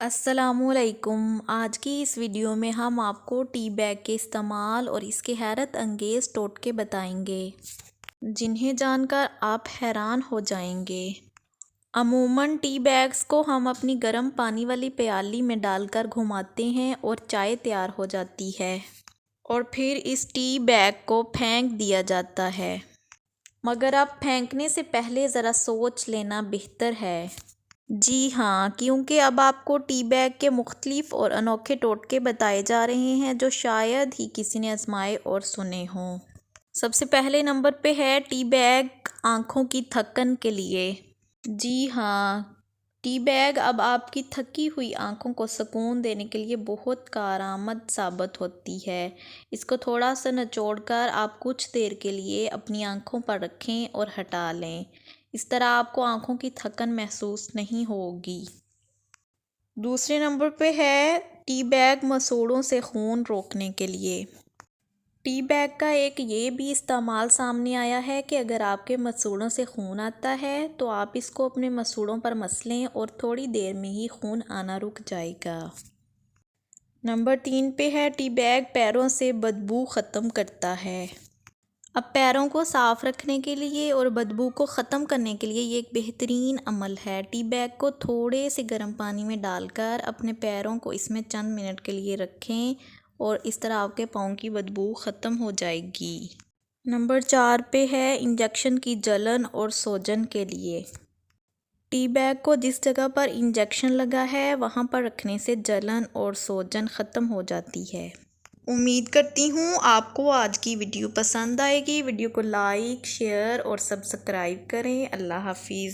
अस्सलामुअलैकुम। आज की इस वीडियो में हम आपको टी बैग के इस्तेमाल और इसके हैरत अंगेज़ टोटके बताएंगे जिन्हें जानकर आप हैरान हो जाएंगे। अमूमन टी बैग्स को हम अपनी गर्म पानी वाली प्याली में डालकर घुमाते हैं और चाय तैयार हो जाती है और फिर इस टी बैग को फेंक दिया जाता है, मगर अब फेंकने से पहले ज़रा सोच लेना बेहतर है। जी हाँ, क्योंकि अब आपको टी बैग के मुख्तलिफ और अनोखे टोटके बताए जा रहे हैं जो शायद ही किसी ने आजमाए और सुने हों। सबसे पहले नंबर पे है टी बैग आँखों की थकन के लिए। जी हाँ, टी बैग अब आपकी थकी हुई आँखों को सुकून देने के लिए बहुत कारआमद साबित होती है। इसको थोड़ा सा निचोड़कर आप कुछ देर के लिए अपनी आँखों पर रखें और हटा लें। इस तरह आपको आँखों की थकन महसूस नहीं होगी। दूसरे नंबर पे है टी बैग मसूड़ों से खून रोकने के लिए। टी बैग का एक ये भी इस्तेमाल सामने आया है कि अगर आपके मसूड़ों से खून आता है तो आप इसको अपने मसूड़ों पर मस लें और थोड़ी देर में ही खून आना रुक जाएगा। नंबर 3 पे है टी बैग पैरों से बदबू ख़त्म करता है। अब पैरों को साफ़ रखने के लिए और बदबू को ख़त्म करने के लिए ये एक बेहतरीन अमल है। टी बैग को थोड़े से गर्म पानी में डालकर अपने पैरों को इसमें चंद मिनट के लिए रखें और इस तरह आपके पाँव की बदबू ख़त्म हो जाएगी। नंबर 4 पे है इंजेक्शन की जलन और सूजन के लिए। टी बैग को जिस जगह पर इंजेक्शन लगा है वहाँ पर रखने से जलन और सूजन ख़त्म हो जाती है। उम्मीद करती हूँ आपको आज की वीडियो पसंद आएगी। वीडियो को लाइक, शेयर और सब्सक्राइब करें। अल्लाह हाफिज़।